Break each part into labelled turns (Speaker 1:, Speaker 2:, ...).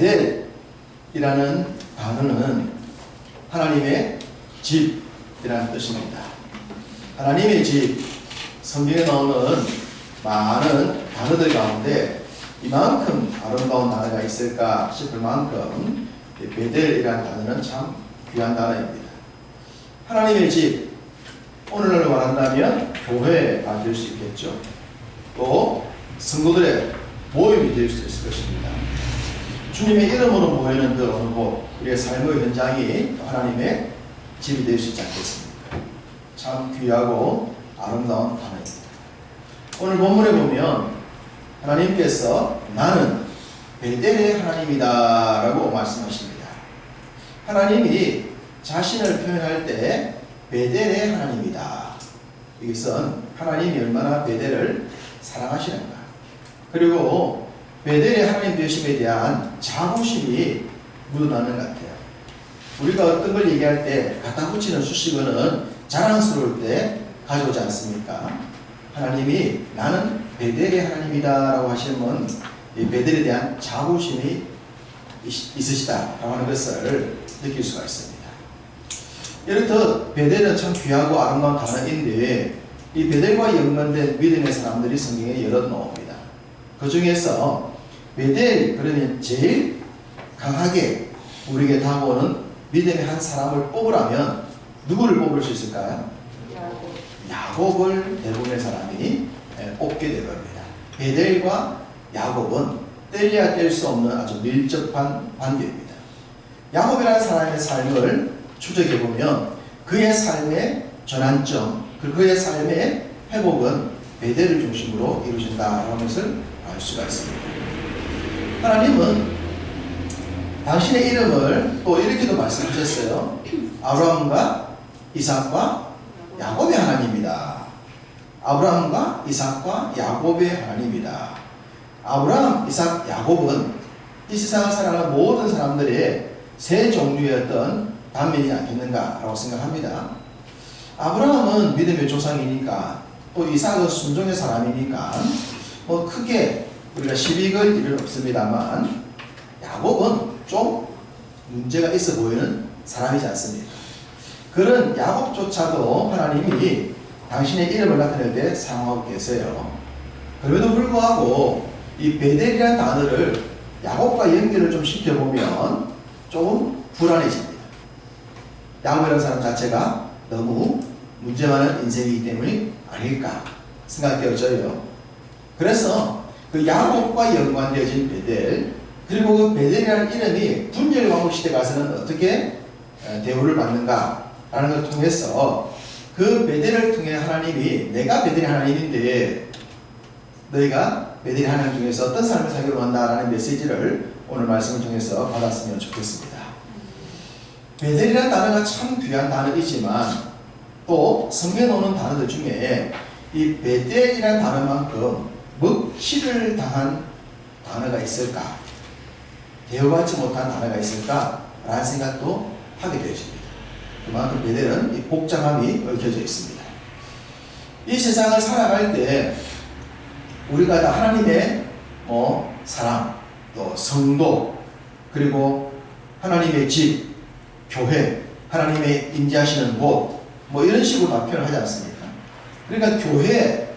Speaker 1: 베델이라는 단어는 하나님의 집이라는 뜻입니다. 하나님의 집, 성경에 나오는 많은 단어들 가운데 이만큼 아름다운 단어가 있을까 싶을 만큼 베델이라는 단어는 참 귀한 단어입니다. 하나님의 집, 오늘날 말한다면 교회가 될 수 있겠죠. 또 성도들의 모임이 될 수 있을 것입니다. 주님의 이름으로 모이는 그 어느 곳, 우리의 삶의 현장이 하나님의 집이 될 수 있지 않겠습니까? 참 귀하고 아름다운 단어입니다. 오늘 본문에 보면 하나님께서 나는 베델의 하나님이다 라고 말씀하십니다. 하나님이 자신을 표현할 때 베델의 하나님이다. 이것은 하나님이 얼마나 베델을 사랑하시는가, 그리고 베델의 하나님 되심에 대한 자부심이 묻어나는 것 같아요. 우리가 어떤 걸 얘기할 때 갖다 붙이는 수식어는 자랑스러울 때 가져오지 않습니까? 하나님이 나는 베델의 하나님이다 라고 하시면 이 베델에 대한 자부심이 있으시다 라고 하는 것을 느낄 수가 있습니다. 이렇듯 베델은 참 귀하고 아름다운 단어인데 이 베델과 연관된 믿음의 사람들이 성경에 여럿 나옵니다. 그 중에서 베델, 그러면 제일 강하게 우리에게 다가오는 믿음의 한 사람을 뽑으라면 누구를 뽑을 수 있을까요? 야곱을 대부분의 사람이 뽑게 될 겁니다. 베델과 야곱은 뗄래야 뗄 수 없는 아주 밀접한 관계입니다. 야곱이라는 사람의 삶을 추적해보면 그의 삶의 전환점, 그의 삶의 회복은 베델을 중심으로 이루어진다라는 것을 알 수가 있습니다. 하나님은 당신의 이름을 또 이렇게도 말씀하셨어요. 아브라함과 이삭과 야곱의 하나님이다. 아브라함과 이삭과 야곱의 하나님이다. 아브라함, 이삭, 야곱은 이 세상을 살아가는 모든 사람들의 세 종류의 어떤 단면이지 않겠는가라고 생각합니다. 아브라함은 믿음의 조상이니까, 또 이삭은 순종의 사람이니까 뭐 크게 우리가 시비 걸 일은 없습니다만, 야곱은 좀 문제가 있어 보이는 사람이지 않습니까? 그런 야곱조차도 하나님이 당신의 이름을 나타낼 때 사용하고 계세요. 그럼에도 불구하고 이 베델이라는 단어를 야곱과 연결을 좀 시켜보면 조금 불안해집니다. 야곱이라는 사람 자체가 너무 문제 많은 인생이기 때문이 아닐까 생각되어져요. 그래서 그 야곱과 연관되어진 베델, 그리고 그 베델이라는 이름이 분열왕국 시대 가서는 어떻게 대우를 받는가라는 걸 통해서 그 베델을 통해 하나님이 내가 베델의 하나님인데 너희가 베델의 하나님 중에서 어떤 삶을 살기로 한다라는 메시지를 오늘 말씀을 통해서 받았으면 좋겠습니다. 베델이라는 단어가 참 귀한 단어이지만 또 성경에 나오는 단어들 중에 이 베델이라는 단어만큼 먹칠을 당한 단어가 있을까, 대우받지 못한 단어가 있을까 라는 생각도 하게 되어집니다. 그만큼 베델은 이 복잡함이 얽혀져 있습니다. 이 세상을 살아갈 때 우리가 다 하나님의 사랑, 또 성도, 그리고 하나님의 집, 교회, 하나님의 임재하시는 곳, 뭐 이런 식으로 다 표현하지 않습니까? 그러니까 교회,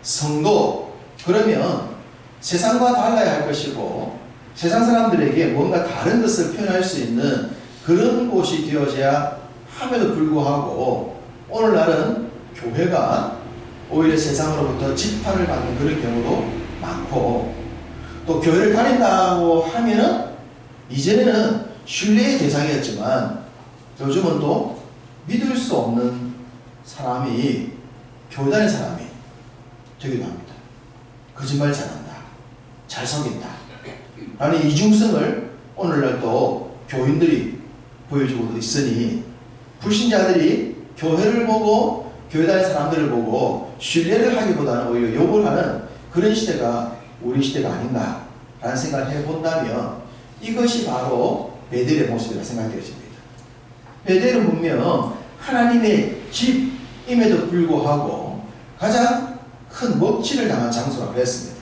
Speaker 1: 성도, 그러면 세상과 달라야 할 것이고 세상 사람들에게 뭔가 다른 것을 표현할 수 있는 그런 곳이 되어져야 함에도 불구하고 오늘날은 교회가 오히려 세상으로부터 지탄을 받는 그런 경우도 많고, 또 교회를 다닌다고 하면은 이전에는 신뢰의 대상이었지만 요즘은 또 믿을 수 없는 사람이, 교회 다니는 사람이 되기도 합니다. 거짓말 잘한다, 잘 속인다 라는 이중성을 오늘날 또 교인들이 보여주고 있으니 불신자들이 교회를 보고 교회 다니는 사람들을 보고 신뢰를 하기보다는 오히려 욕을 하는 그런 시대가 우리 시대가 아닌가 라는 생각을 해본다면 이것이 바로 베델의 모습이라고 생각되어집니다. 베델은 분명 하나님의 집임에도 불구하고 가장 큰 먹칠을 당한 장소라고 했습니다.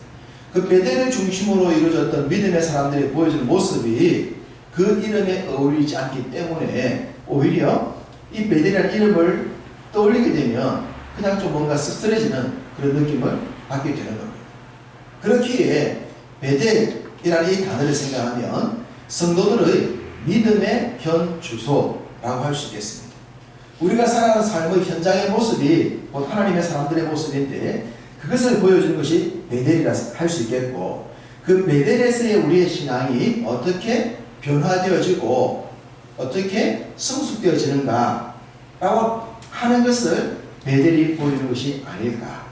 Speaker 1: 그 베델을 중심으로 이루어졌던 믿음의 사람들이 보여주는 모습이 그 이름에 어울리지 않기 때문에 오히려 이 베델이라는 이름을 떠올리게 되면 그냥 좀 뭔가 씁쓸해지는 그런 느낌을 받게 되는 겁니다. 그렇기에 베델이라는 이 단어를 생각하면 성도들의 믿음의 현 주소라고 할 수 있겠습니다. 우리가 살아가는 삶의 현장의 모습이 곧 하나님의 사람들의 모습인데 그것을 보여주는 것이 베델이라 할 수 있겠고, 그 베델에서의 우리의 신앙이 어떻게 변화되어지고 어떻게 성숙되어지는가 라고 하는 것을 베델이 보여주는 것이 아닐까.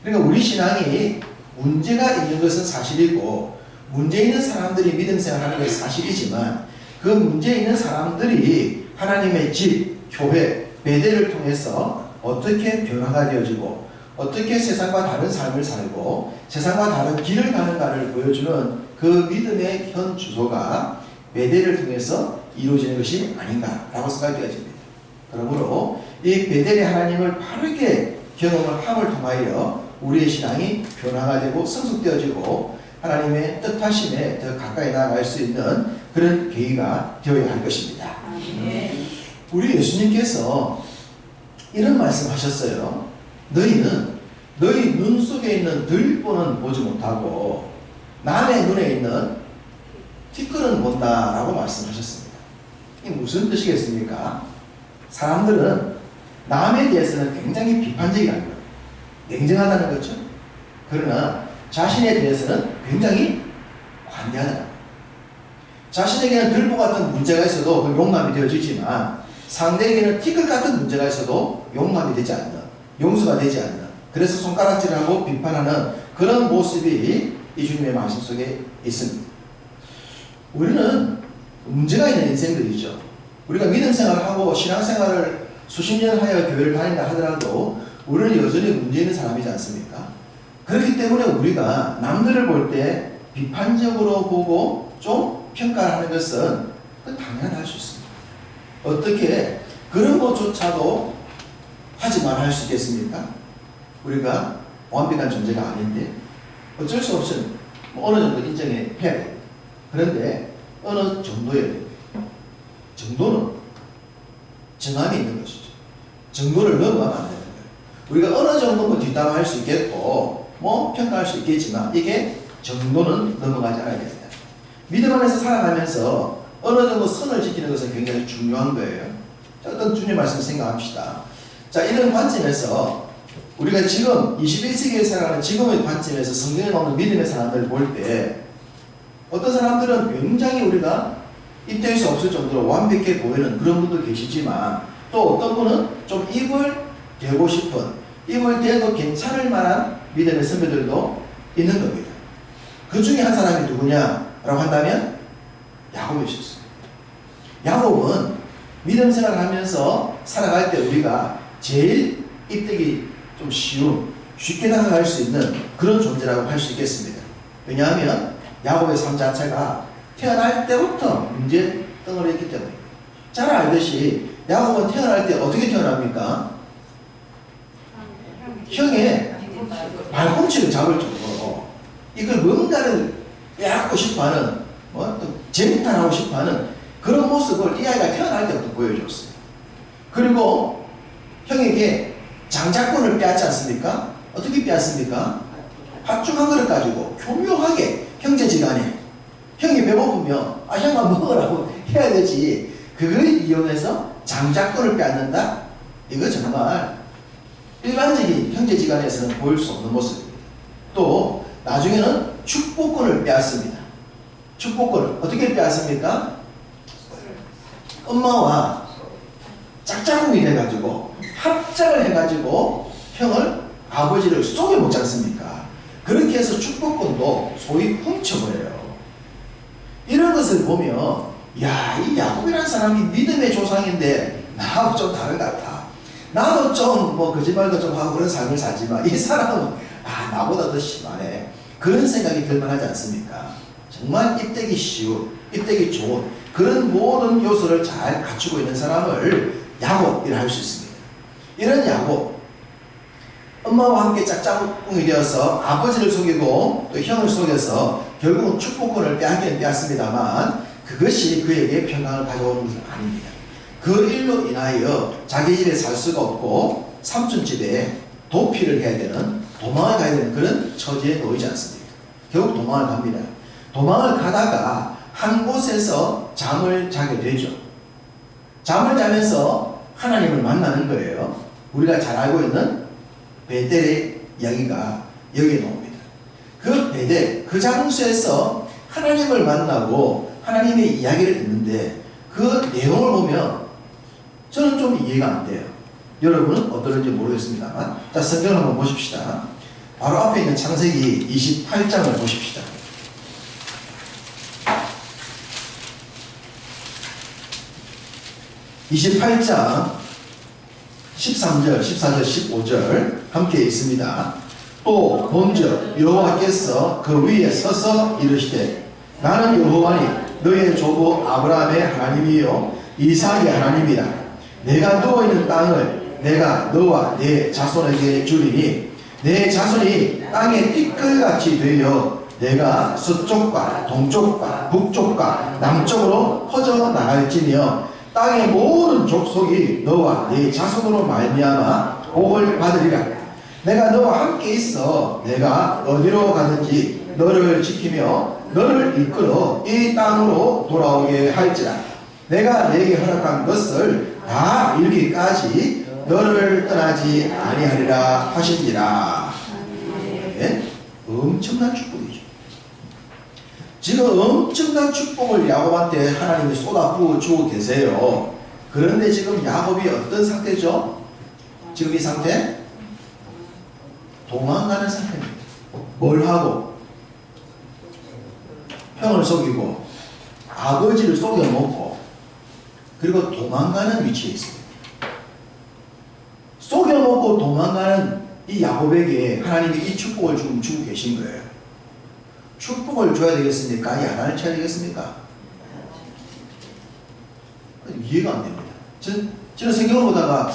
Speaker 1: 그러니까 우리 신앙이 문제가 있는 것은 사실이고 문제 있는 사람들이 믿음 생활하는 것이 사실이지만 그 문제 있는 사람들이 하나님의 집, 교회, 베델을 통해서 어떻게 변화가 되어지고 어떻게 세상과 다른 삶을 살고 세상과 다른 길을 가는가를 보여주는 그 믿음의 현 주소가 베델을 통해서 이루어지는 것이 아닌가라고 생각되어집니다. 그러므로 이 베델의 하나님을 바르게 경험을 함을 통하여 우리의 신앙이 변화가 되고 성숙되어지고 하나님의 뜻하심에 더 가까이 나아갈 수 있는 그런 계기가 되어야 할 것입니다. 우리 예수님께서 이런 말씀하셨어요. 너희는 너희 눈 속에 있는 들보는 보지 못하고 남의 눈에 있는 티끌은 본다라고 말씀하셨습니다. 이게 무슨 뜻이겠습니까? 사람들은 남에 대해서는 굉장히 비판적이라는 거예요. 냉정하다는 거죠. 그러나 자신에 대해서는 굉장히 관대하다는 거예요. 자신에게는 들보 같은 문제가 있어도 그 용납이 되어지지만 상대에게는 티끌 같은 문제가 있어도 용납이 되지 않는, 용서가 되지 않는, 그래서 손가락질하고 비판하는 그런 모습이 이 주님의 말씀 속에 있습니다. 우리는 문제가 있는 인생들이죠. 우리가 믿음 생활을 하고 신앙생활을 수십 년 하여 교회를 다닌다 하더라도 우리는 여전히 문제 있는 사람이지 않습니까? 그렇기 때문에 우리가 남들을 볼 때 비판적으로 보고 좀 평가하는 것은 당연할 수 있습니다. 어떻게 그런 것조차도 하지 말아 할 수 있겠습니까? 우리가 완벽한 존재가 아닌데 어쩔 수 없이 어느 정도 인정해야 돼요. 그런데 어느 정도여야 돼요. 정도는 정함이 있는 것이죠. 정도를 넘어가면 안 되는 거예요. 우리가 어느 정도는 뒷담화할 수 있겠고 평가할 수 있겠지만 이게 정도는 넘어가지 않아야 됩니다. 믿음 안에서 살아가면서 어느 정도 선을 지키는 것은 굉장히 중요한 거예요. 자, 어떤 주님 말씀 생각합시다. 자, 이런 관점에서 우리가 지금 21세기에 살아가는 지금의 관점에서 성경에 나오는 믿음의 사람들을 볼 때 어떤 사람들은 굉장히 우리가 입대할 수 없을 정도로 완벽해 보이는 그런 분도 계시지만 또 어떤 분은 좀 입을 대고 싶은, 입을 대도 괜찮을 만한 믿음의 선배들도 있는 겁니다. 그 중에 한 사람이 누구냐라고 한다면 야곱이셨어요. 야곱은 믿음 생활을 하면서 살아갈 때 우리가 제일 입대기 좀 쉬운, 쉽게 다가갈 수 있는 그런 존재라고 할 수 있겠습니다. 왜냐하면 야곱의 삶 자체가 태어날 때부터 문제 덩어리 했기 때문에. 잘 알듯이 야곱은 태어날 때 어떻게 태어납니까? 형의 발꿈치를 잡을 정도로 이걸 뭔가를 빼앗고 싶어하는 재미탈하고 싶어하는 그런 모습을 이 아이가 태어날 때부터 보여줬어요. 그리고 형에게 장자권을 빼앗지 않습니까? 어떻게 빼앗습니까? 팥죽 한 그릇 가지고 교묘하게 형제지간에 형이 배고프면 형아 먹으라고 해야 되지, 그걸 이용해서 장자권을 빼앗는다? 이거 정말 일반적인 형제지간에서는 보일 수 없는 모습입니다. 또 나중에는 축복권을 빼앗습니다. 축복권을 어떻게 빼앗습니까? 엄마와 짝짝꿍이 돼가지고 합작을 해가지고 형을, 아버지를 속여먹지 않습니까? 그렇게 해서 축복권도 소위 훔쳐버려요. 이런 것을 보면 야, 이 야곱이라는 사람이 믿음의 조상인데 나하고 좀 다른 것 같아. 나도 좀 거짓말도 좀 하고 그런 삶을 살지만 이 사람은 나보다 더 심하네. 그런 생각이 들만하지 않습니까? 정말 입대기 쉬운, 입대기 좋은 그런 모든 요소를 잘 갖추고 있는 사람을 야곱이라 할 수 있습니다. 이런 야곱, 엄마와 함께 짝짝꿍이 되어서 아버지를 속이고 또 형을 속여서 결국은 축복권을 빼앗긴 빼앗습니다만 그것이 그에게 평강을 가져오는 것은 아닙니다. 그 일로 인하여 자기 집에 살 수가 없고 삼촌 집에 도피를 해야 되는, 도망을 가야 되는 그런 처지에 놓이지 않습니까? 결국 도망을 갑니다. 도망을 가다가 한 곳에서 잠을 자게 되죠. 잠을 자면서 하나님을 만나는 거예요. 우리가 잘 알고 있는 베델의 이야기가 여기에 나옵니다. 그 베델, 그 장소에서 하나님을 만나고 하나님의 이야기를 듣는데 그 내용을 보면 저는 좀 이해가 안 돼요. 여러분은 어떨지 모르겠습니다만, 자, 성경을 한번 보십시다. 바로 앞에 있는 창세기 28장을 보십시다. 28장 13절, 14절, 15절 함께 있습니다. 또 본즉 여호와께서 그 위에 서서 이르시되 나는 여호와니 너의 조부 아브라함의 하나님이요 이삭의 하나님이라. 내가 누워있는 땅을 내가 너와 내 자손에게 주리니 내 자손이 땅의 티끌같이 되어 내가 서쪽과 동쪽과 북쪽과 남쪽으로 퍼져 나갈지며 땅의 모든 족속이 너와 네 자손으로 말미암아 복을 받으리라. 내가 너와 함께 있어 내가 어디로 가든지 너를 지키며 너를 이끌어 이 땅으로 돌아오게 할지라. 내가 내게 허락한 것을 다 이루기까지 너를 떠나지 아니하리라 하시니라. 네? 엄청난 축복이죠. 지금 엄청난 축복을 야곱한테 하나님이 쏟아부어 주고 계세요. 그런데 지금 야곱이 어떤 상태죠? 지금 이 상태? 도망가는 상태입니다. 뭘 하고? 형을 속이고 아버지를 속여먹고 그리고 도망가는 위치에 있습니다. 속여먹고 도망가는 이 야곱에게 하나님이 이 축복을 지금 주고 계신 거예요. 축복을 줘야 되겠습니까? 야단을 쳐야 되겠습니까? 이해가 안 됩니다. 저는 성경을 보다가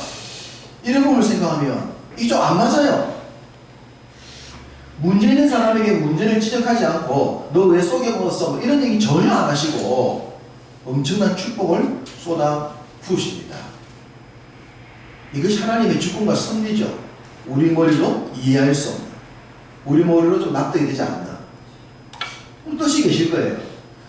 Speaker 1: 이런 부분을 생각하면 이 좀 안 맞아요. 문제 있는 사람에게 문제를 지적하지 않고 너 왜 속여먹었어? 뭐 이런 얘기 전혀 안 하시고 엄청난 축복을 쏟아 부으십니다. 이것이 하나님의 주권과 섭리죠. 우리 머리로 이해할 수 없는, 우리 머리로 좀 납득이 되지 않는 뜻이 계실 거예요.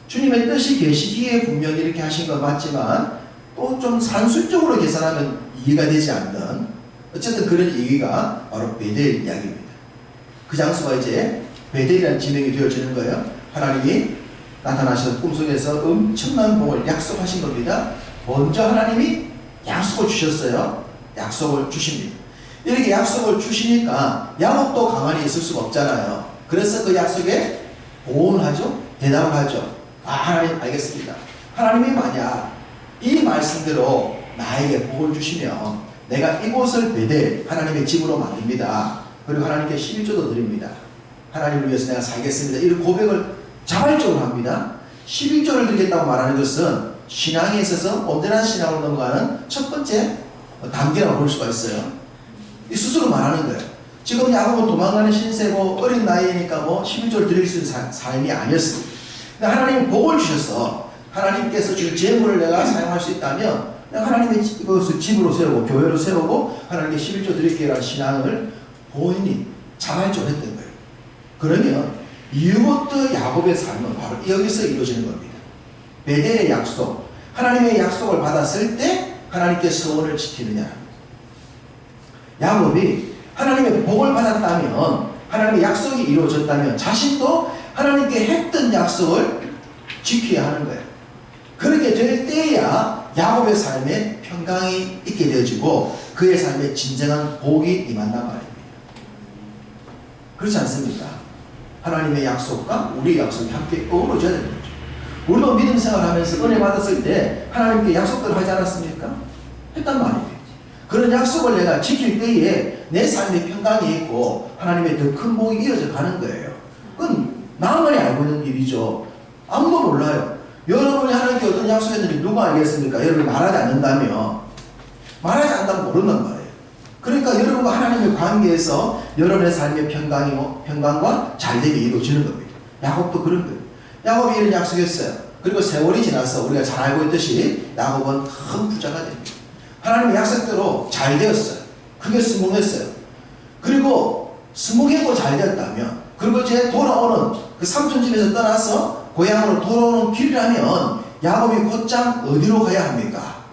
Speaker 1: 주님의 뜻이 계시기에 분명히 이렇게 하신 건 맞지만 또 좀 산술적으로 계산하면 이해가 되지 않는, 어쨌든 그런 얘기가 바로 베델 이야기입니다. 그 장소가 이제 베델이라는 지명이 되어지는 거예요. 하나님이 나타나셔서 꿈속에서 엄청난 복을 약속하신 겁니다. 먼저 하나님이 약속을 주셨어요. 약속을 주십니다. 이렇게 약속을 주시니까 야곱도 가만히 있을 수가 없잖아요. 그래서 그 약속에 보온하죠. 대답을 하죠. 아, 하나님 알겠습니다. 하나님이 만약 이 말씀대로 나에게 복을 주시면 내가 이곳을 베델 하나님의 집으로 만듭니다. 그리고 하나님께 11조도 드립니다. 하나님을 위해서 내가 살겠습니다. 이런 고백을 자발적으로 합니다. 11조를 드리겠다고 말하는 것은 신앙에 있어서 온전한 신앙으로 넘어가는 첫 번째 단계라고 볼 수가 있어요. 이 스스로 말하는 거예요. 지금 야곱은 도망가는 신세고 어린 나이니까 뭐 11조를 드릴 수 있는 삶이 아니었습니다. 근데 하나님이 복을 주셔서 하나님께서 줄 재물을 내가 사용할 수 있다면 내가 하나님의 이것을 집으로 세우고 교회로 세우고 하나님께 11조 드릴게라는 신앙을 본인이 자발적으로 했던 거예요. 그러면 이후부터 야곱의 삶은 바로 여기서 이루어지는 겁니다. 베델의 약속, 하나님의 약속을 받았을 때 하나님께 서원을 지키느냐. 야곱이 하나님의 복을 받았다면, 하나님의 약속이 이루어졌다면 자신도 하나님께 했던 약속을 지켜야 하는 거예요. 그렇게 될 때야 야곱의 삶에 평강이 있게 되어지고 그의 삶에 진정한 복이 임한단 말입니다. 그렇지 않습니까? 하나님의 약속과 우리의 약속이 함께 어우러져야 되는 거죠. 우리도 믿음 생활하면서 은혜 받았을 때 하나님께 약속들을 하지 않았습니까? 했단 말이에요. 그런 약속을 내가 지킬 때에 내 삶에 평강이 있고 하나님의 더 큰 복이 이어져 가는 거예요. 그건 나만이 알고 있는 일이죠. 아무도 몰라요. 여러분이 하나님께 어떤 약속했는지 누가 알겠습니까? 여러분이 말하지 않는다면, 말하지 않는다면 모른단 말이에요. 그러니까 여러분과 하나님의 관계에서 여러분의 삶의 평강과 잘됨이 이루어지는 겁니다. 야곱도 그런 거예요. 야곱이 이런 약속했어요. 그리고 세월이 지나서 우리가 잘 알고 있듯이 야곱은 큰 부자가 됩니다. 하나님의 약속대로 잘 되었어요. 그게 성공했어요. 그리고 성공했고 잘 되었다면, 그리고 이제 돌아오는 그 삼촌 집에서 떠나서 고향으로 돌아오는 길이라면 야곱이 곧장 어디로 가야 합니까?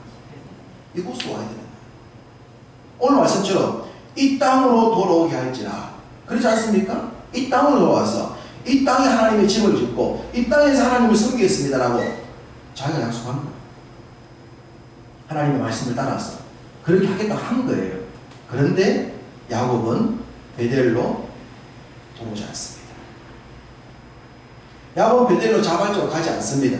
Speaker 1: 이곳으로 와야 됩니다. 오늘 말씀처럼 이 땅으로 돌아오게 할지라, 그렇지 않습니까? 이 땅으로 돌아와서 이 땅에 하나님의 집을 짓고 이 땅에서 하나님을 섬기겠습니다라고 자기가 약속한 거예요. 하나님의 말씀을 따라서 그렇게 하겠다고 한 거예요. 그런데 야곱은 베델로 돌아오지 않습니다. 야곱은 베델로 자발적으로 가지 않습니다.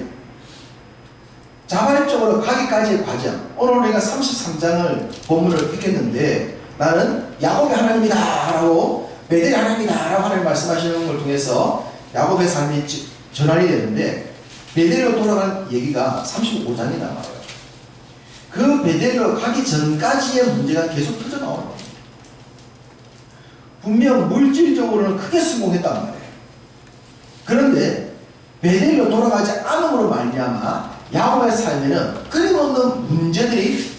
Speaker 1: 자발적으로 가기까지의 과정, 오늘 우리가 33장을 본문을 픽했는데, 나는 야곱의 하나님이다 라고, 베델의 하나님이다 라고 하나님 말씀하시는 걸 통해서 야곱의 삶이 전환이 되는데, 베델로 돌아간 얘기가 35장이 나와요. 그 베델로 가기 전까지의 문제가 계속 터져 나오는 겁니다. 분명 물질적으로는 크게 성공했단 말이에요. 그런데 베델로 돌아가지 않음으로 말미암아 야곱의 삶에는 끊임없는 문제들이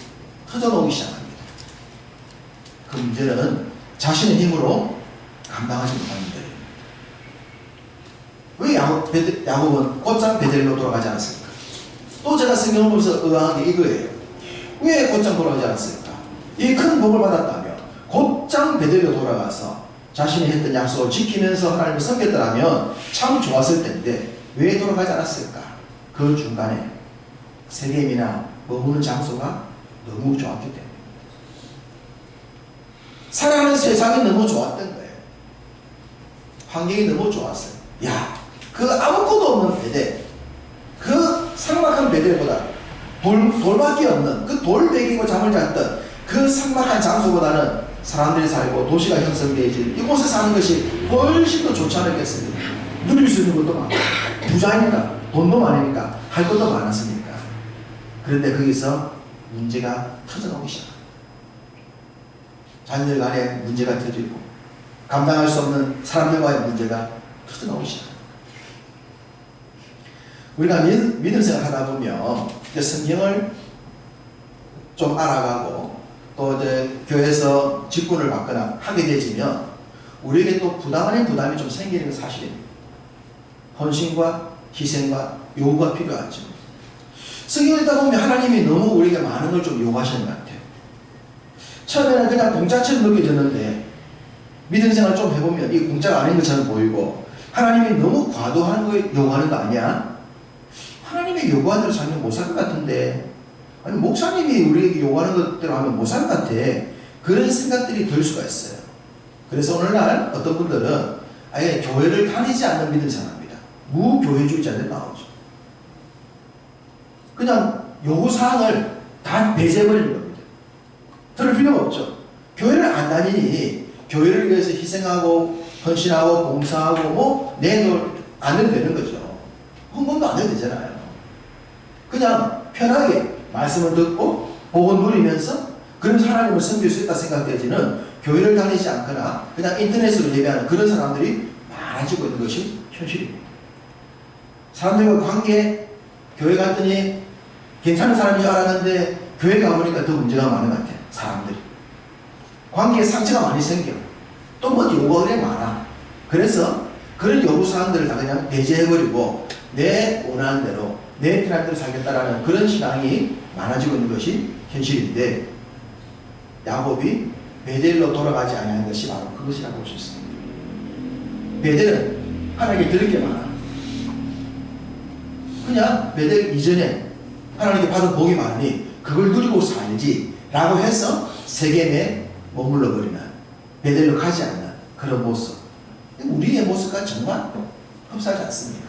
Speaker 1: 터져나오기 시작합니다. 그 문제는 자신의 힘으로 감당하지 못하는 문제예요. 왜 야곱은 곧장 베델로 돌아가지 않았을까? 또 제가 성경을 보면서 의아한 게 이거예요. 왜 곧장 돌아가지 않았을까? 이 큰 복을 받았다면 곧장 베델로 돌아가서 자신이 했던 약속을 지키면서 하나님을 섬겼더라면 참 좋았을 텐데 왜 돌아가지 않았을까? 그 중간에 세겜이나 머무는 장소가 너무 좋았기 때문에, 살아가는 세상이 너무 좋았던 거예요. 환경이 너무 좋았어요. 야, 그 아무것도 없는 베델, 그 삭막한 베델보다 돌밖에 없는 그 돌베개고 잠을 잤던 그 삭막한 장소보다는 사람들이 살고 도시가 형성되어질 이곳에 사는 것이 훨씬 더 좋지 않겠습니까? 누릴 수 있는 것도 많고, 부자니까, 돈도 많으니까, 할 것도 많았으니까. 그런데 거기서 문제가 터져나오기 시작합니다. 자녀들 간에 문제가 터지고, 감당할 수 없는 사람들과의 문제가 터져나오기 시작합니다. 우리가 믿음 생활하다 보면 성경을 좀 알아가고 또 이제 교회에서 직분을 받거나 하게 되지면 우리에게 또 부담 아닌 부담이 좀 생기는 건 사실입니다. 헌신과 희생과 요구가 필요하죠. 성경을 읽다 보면 하나님이 너무 우리에게 많은 걸 좀 요구하시는 것 같아요. 처음에는 그냥 공짜처럼 느껴졌는데 믿음 생활 좀 해보면 이 공짜가 아닌 것처럼 보이고, 하나님이 너무 과도한 걸 요구하는 거 아니야? 하나님이 요구하는 대로 살면 못 살 것 같은데, 아니 목사님이 우리에게 요구하는 것대로 하면 못 살 것 같아. 그런 생각들이 들 수가 있어요. 그래서 오늘날 어떤 분들은 아예 교회를 다니지 않는 믿음 생활합니다. 무교회주의자들 나오죠. 그냥 요구사항을 다 배제해버리는 겁니다. 들을 필요가 없죠. 교회를 안 다니니 교회를 위해서 희생하고 헌신하고 봉사하고 뭐 내도 안 해도 되는 거죠. 헌금도 안 해도 되잖아요. 그냥 편하게 말씀을 듣고 복은 누리면서 그러면서 하나님을 섬길 수 있다 생각되지는 교회를 다니지 않거나 그냥 인터넷으로 예배하는 그런 사람들이 많아지고 있는 것이 현실입니다. 사람들과 관계, 교회 갔더니 괜찮은 사람인 줄 알았는데 교회 가보니까 더 문제가 많은 것 같아요. 사람들이 관계에 상처가 많이 생겨. 또 뭐 요구가 그래 많아. 그래서 그런 요구사항들을 다 그냥 배제해버리고 내 원하는 대로 내 편한 대로 살겠다라는 그런 신앙이 많아지고 있는 것이 현실인데, 야곱이 베델로 돌아가지 않는 것이 바로 그것이라고 볼 수 있습니다. 베델은 하나님께 드릴 게 많아. 그냥 베델 이전에 하나님께 받은 복이 많으니 그걸 누리고 살지 라고 해서 세겜에 머물러 버리는, 베델로 가지 않는 그런 모습, 우리의 모습과 정말 흡사하지 않습니다.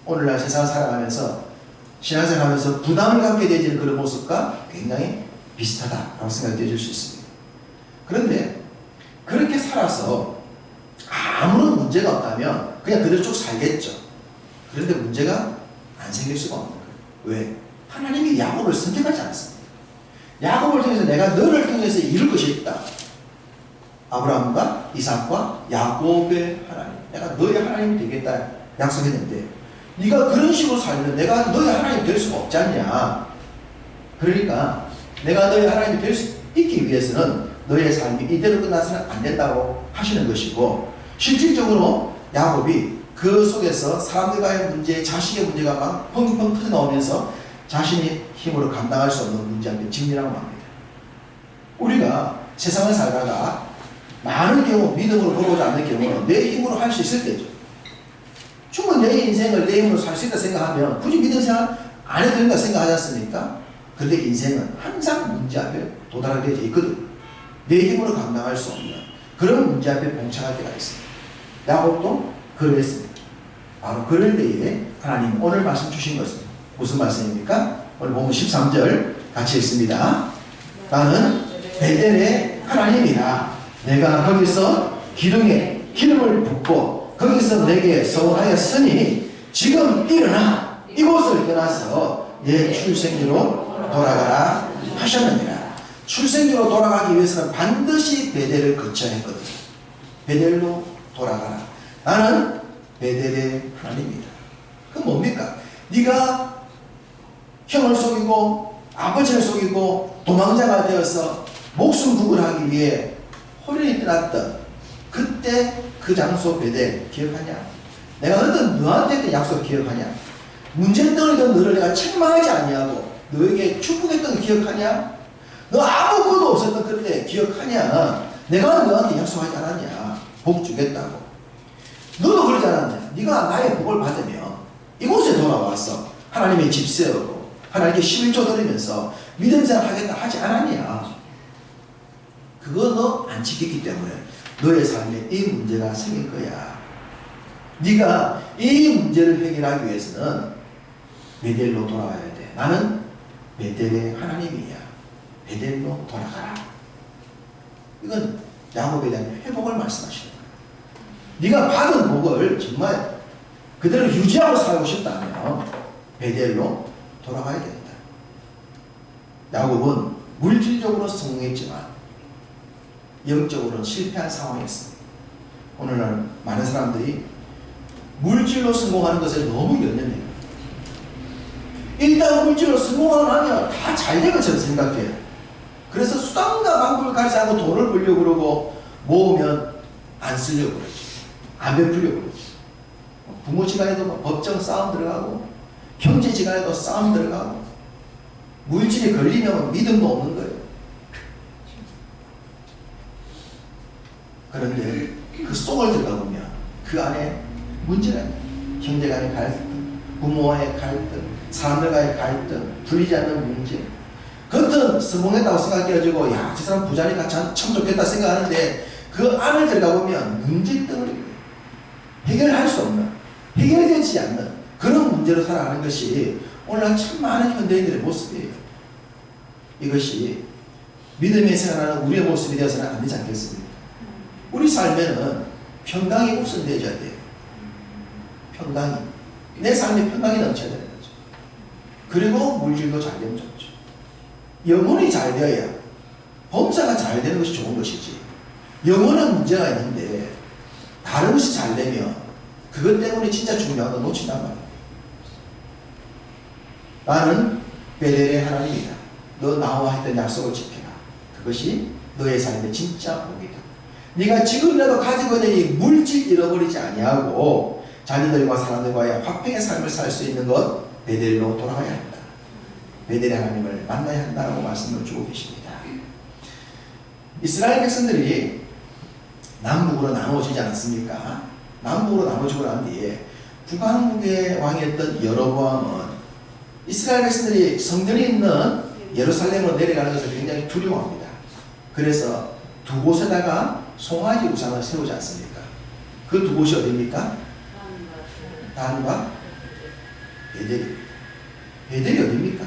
Speaker 1: 오늘날 세상을 살아가면서 신앙생활 하면서 부담을 갖게 되는 그런 모습과 굉장히 비슷하다라고 생각이 되실 수 있습니다. 그런데 그렇게 살아서 아무런 문제가 없다면 그냥 그대로 쭉 살겠죠. 그런데 문제가 안 생길 수가 없는 거예요. 왜? 하나님이 야곱을 선택하지 않았습니다. 야곱을 통해서 내가 너를 통해서 이룰 것이 있다. 아브라함과 이삭과 야곱의 하나님, 내가 너의 하나님이 되겠다 약속했는데 네가 그런 식으로 살면 내가 너의 하나님이 될 수가 없지 않냐. 그러니까 내가 너의 하나님이 될 수 있기 위해서는 너의 삶이 이대로 끝나서는 안 된다고 하시는 것이고, 실질적으로 야곱이 그 속에서 사람들과의 문제, 자식의 문제가 막 펑펑 터져 나오면서 자신이 힘으로 감당할 수 없는 문제 앞에 직면하고 맙니다. 우리가 세상을 살다가 많은 경우 믿음으로 걸어오지 않는 경우는 내 힘으로 할 수 있을 때죠. 충분히 내 인생을 내 힘으로 살 수 있다 생각하면 굳이 믿음 생활 안 해도 된다 생각하지 않습니까? 그런데 인생은 항상 문제 앞에 도달하게 되어 있거든. 내 힘으로 감당할 수 없는 그런 문제 앞에 봉착할 때가 있습니다. 야곱도 그랬습니다. 바로 그럴 때에 하나님 오늘 말씀 주신 것은 무슨 말씀입니까? 오늘 보면 13절 같이 읽습니다. 나는 베델의 하나님이라. 내가 거기서 기둥에 기름을 붓고 거기서 내게 서원하였으니 지금 일어나 이곳을 떠나서 내 출생지로 돌아가라 하셨느니라. 출생지로 돌아가기 위해서는 반드시 베델을 거쳐야 했거든. 베델로 돌아가라. 나는 베델의 하나님이다. 그건 뭡니까? 네가 형을 속이고 아버지를 속이고 도망자가 되어서 목숨 구걸하기 위해 호련히 떠났던 그때 그 장소 베델 기억하냐? 내가 어떤 너한테 했던 약속 기억하냐? 문제덩어리던 너를 내가 책망하지 아니하고 너에게 축복했던 거 기억하냐? 너 아무것도 없었던 그때 기억하냐? 내가 너한테 약속하지 않았냐? 복 주겠다고. 너도 그러지 않았냐? 네가 나의 복을 받으면 이곳에 돌아와서 하나님의 집 세우고 하나님께 11조 드리면서 믿음 생활 하겠다 하지 않았냐? 그거 너 안 지켰기 때문에 너의 삶에 이 문제가 생길 거야. 네가 이 문제를 해결하기 위해서는 베델로 돌아와야 돼. 나는 베델의 하나님이야. 베델로 돌아가라. 이건 야곱에 대한 회복을 말씀하시는 거야. 네가 받은 복을 정말 그대로 유지하고 살고 싶다면 베델로 돌아가야 된다. 야곱은 물질적으로 성공했지만 영적으로는 실패한 상황이었습니다. 오늘날 많은 사람들이 물질로 성공하는 것에 너무 연연해요. 일단 물질로 성공하고 나면 다 잘 된 것처럼 생각해요. 그래서 수단과 방법을 가리지 않고 돈을 벌려고 그러고 모으면 안 쓰려고 그러죠. 안 베풀려고 그러죠. 부모지간에도 법정 싸움 들어가고 형제지간에도 싸움 들어가고 물질이 걸리면 믿음도 없는 거예요. 그런데 그 속을 들어가 보면 그 안에 문제가 있어요. 형제간의 갈등, 부모와의 갈등, 사람들과의 갈등, 풀리지 않는 문제. 겉은 성공했다고 생각해가지고 야, 저 사람 부자니까 참 좋겠다 생각하는데 그 안을 들어가 보면 문제덩어리, 해결할 수 없는, 해결되지 않는 그런 문제로 살아가는 것이 오늘날 참 많은 현대인들의 모습이에요. 이것이 믿음의 생활하는 우리의 모습이 되어서는 안 되지 않겠습니까? 우리 삶에는 평강이 우선되어야 돼요. 평강이. 내 삶에 평강이 넘쳐야 되는 거죠. 그리고 물질도 잘 되면 좋죠. 영혼이 잘 되어야 범사가 잘 되는 것이 좋은 것이지. 영혼은 문제가 있는데 다른 것이 잘 되면 그것 때문에 진짜 중요한 거 놓친단 말이에요. 나는 베델의 하나님이다. 너 나와 했던 약속을 지켜라. 그것이 너의 삶의 진짜 복이다. 네가 지금이라도 가지고 있는 이 물질 잃어버리지 아니하고 자녀들과 사람들과의 화평의 삶을 살 수 있는 것 베델로 돌아가야 한다. 베델의 하나님을 만나야 한다라고 말씀을 주고 계십니다. 이스라엘 백성들이 남북으로 나누어지지 않았습니까? 남북으로 나누어지고 난 뒤에 북왕국의 왕이었던 여로보암은 이스라엘 백성들이 성전이 있는 예루살렘으로 내려가는 것을 굉장히 두려워합니다. 그래서 두 곳에다가 송아지 우상을 세우지 않습니까? 그 두 곳이 어디입니까? 단과 베델입니다. 베델이 어디입니까?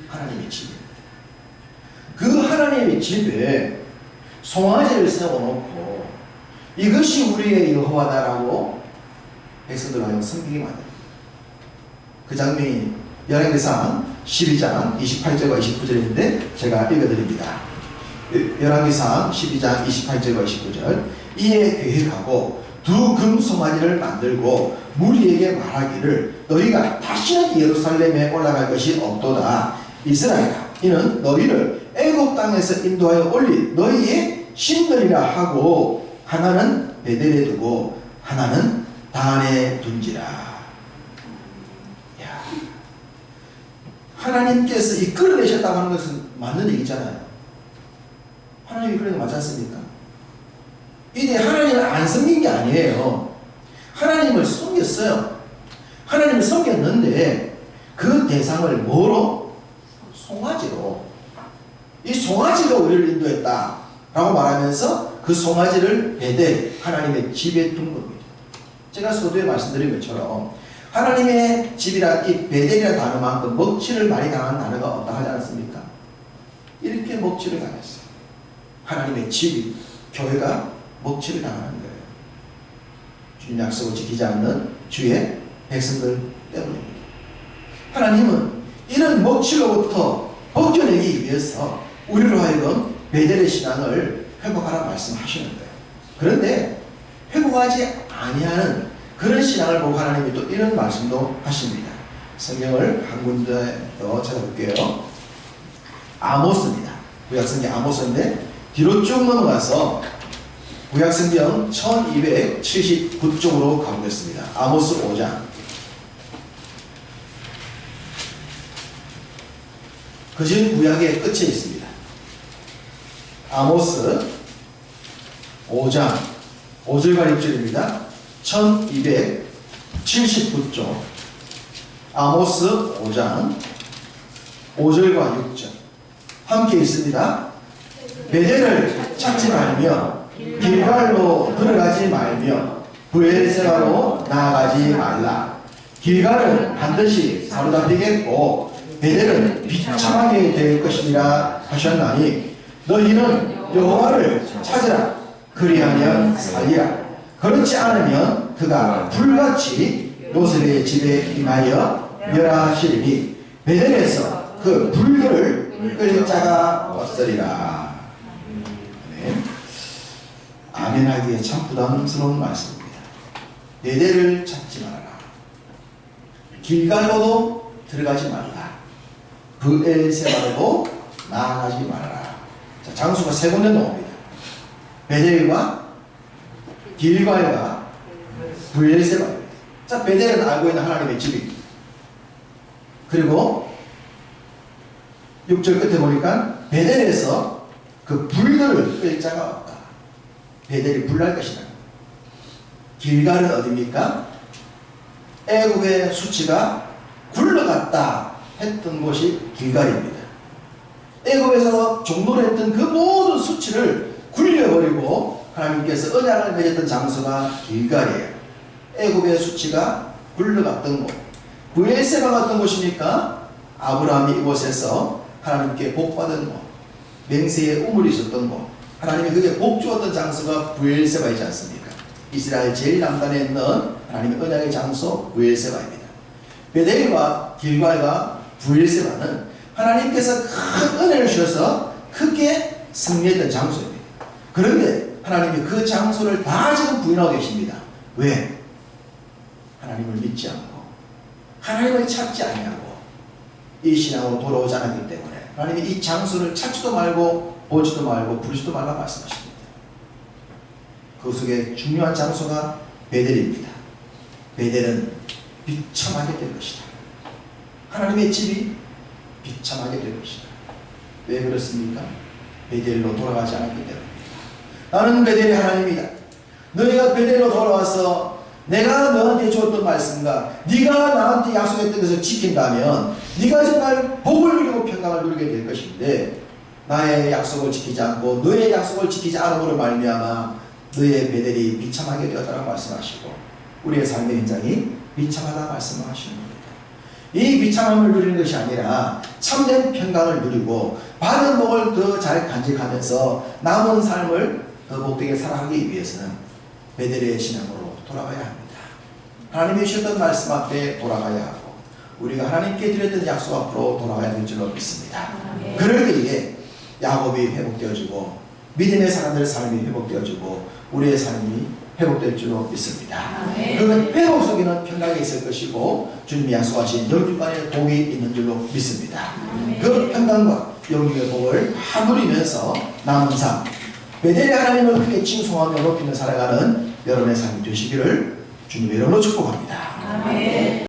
Speaker 1: 하나님의 집입니다. 그 하나님의 집에 송아지를 세워놓고 이것이 우리의 여호와다라고 백성들하고 섬기게 만듭니다. 그 장면이 열왕기상 12장 28절과 29절인데 제가 읽어드립니다. 열왕기상 12장 28절과 29절. 이에 계획하고 두 금송아지를 만들고 무리에게 말하기를 너희가 다시는 예루살렘에 올라갈 것이 없도다. 이스라엘아, 이는 너희를 애굽 땅에서 인도하여 올린 너희의 신들이라 하고 하나는 베델에 두고 하나는 단에 둔지라. 야, 하나님께서 이끌어내셨다고 하는 것은 맞는 얘기잖아요. 하나님이 그런 거 맞지 않습니까? 이게 하나님을 안 섬긴 게 아니에요. 하나님을 섬겼어요. 하나님을 섬겼는데 그 대상을 뭐로? 송아지로. 이 송아지가 우리를 인도했다 라고 말하면서 그 송아지를 베델, 하나님의 집에 둔 겁니다. 제가 서두에 말씀드린 것처럼 하나님의 집이란 이 베델이라는 단어만큼 먹칠을 많이 당한 단어가 없다 하지 않습니까? 이렇게 먹칠을 당했어요. 하나님의 집이, 교회가 먹칠을 당하는 거예요. 주님 약속을 지키지 않는 주의 백성들 때문입니다. 하나님은 이런 먹칠로부터 벗겨내기 위해서 우리로 하여금 베델의 신앙을 회복하라 말씀하시는 거예요. 그런데 회복하지 아니하는 그런 신앙을 보고 하나님이 또 이런 말씀도 하십니다. 성경을 한 군데 더 찾아볼게요. 아모스입니다. 구약성경 아모스인데 뒤로 쭉 넘어가서 구약성경 1279쪽으로 가보겠습니다. 아모스 5장. 그전 구약의 끝에 있습니다. 아모스 5장 5절과 6절입니다. 1279쪽 아모스 5장 5절과 6절 함께 있습니다. 베델을 찾지 말며 길갈로 들어가지 말며 브엘세바로 나아가지 말라. 길갈은 반드시 사로잡히겠고 베델은 비참하게 될 것이니라 하셨나니 너희는 여호와를 찾으라. 그리하면 살리라. 그렇지 않으면 그가 불같이 요셉의 집에 임하여 멸하시리니 베델에서 그 불들을 끌 자가 없으리라. 네. 아멘하기에 참 부담스러운 말씀입니다. 베델을 찾지 말아라. 길갈로도 들어가지 말라. 브엘세바로도 나아가지 말아라. 자, 장수가 세 군데 나옵니다. 베델과 길갈과 브엘세바입니다. 자, 베델은 알고 있는 하나님의 집입니다. 그리고 6절 끝에 보니까 베델에서 그 불들을 끌 자가 없다. 베델이 불날 것이다. 길갈은 어디입니까? 애굽의 수치가 굴러갔다 했던 곳이 길갈입니다. 애굽에서 종노를 했던 그 모든 수치를 굴려버리고 하나님께서 언약을 맺었던 장소가 길갈이에요. 애굽의 수치가 굴러갔던 곳. 브엘세바가 어떤 곳입니까? 아브라함이 이곳에서 하나님께 복받은 곳, 맹세의 우물이 있었던 곳, 하나님이 그게 복 주었던 장소가 브엘세바이지 않습니까? 이스라엘 제일 남단에 있는 하나님의 언약의 장소 브엘세바입니다. 베델과 길갈과 브엘세바는 하나님께서 큰 은혜를 주셔서 크게 승리했던 장소입니다. 그런데 하나님이 그 장소를 다 지금 부인하고 계십니다. 왜? 하나님을 믿지 않고 하나님을 찾지 아니하고 이 신앙으로 돌아오지 않았기 때문에 하나님이 이 장소를 찾지도 말고 보지도 말고 부르지도 말라 말씀하십니다. 그 속에 중요한 장소가 베델입니다. 베델은 비참하게 될 것이다. 하나님의 집이 비참하게 될 것이다. 왜 그렇습니까? 베델로 돌아가지 않았기 때문입니다. 나는 베델이 하나님이다. 너희가 베델로 돌아와서 내가 너한테 주었던 말씀과 네가 나한테 약속했던 것을 지킨다면 네가 정말 복을 누리고 평강을 누리게 될 것인데 나의 약속을 지키지 않고 너의 약속을 지키지 않음으로 말미암아 너의 베델이 비참하게 되었다고 말씀하시고 우리의 삶의 현장이 비참하다 말씀하시는 겁니다. 이 비참함을 누리는 것이 아니라 참된 평강을 누리고 받은 복을 더 잘 간직하면서 남은 삶을 더 복되게 살아가기 위해서는 베델의 신앙으로 돌아가야 합니다. 하나님이 주셨던 말씀 앞에 돌아가야 하고 우리가 하나님께 드렸던 약속 앞으로 돌아가야 될 줄로 믿습니다. 그럴 때에 야곱이 회복되어지고 믿음의 사람들의 삶이 회복되어지고 우리의 삶이 회복될 줄로 믿습니다. 그 회복 속에는 평강이 있을 것이고 주님이 약속하신 영육간의 복이 있는 줄로 믿습니다. 그 평강과 영육의 복을 누리면서 남은 삶, 베델의 하나님을 크게 칭송하며 높이며 살아가는 여러분의 삶이 되시기를 주님의 이름으로 축복합니다.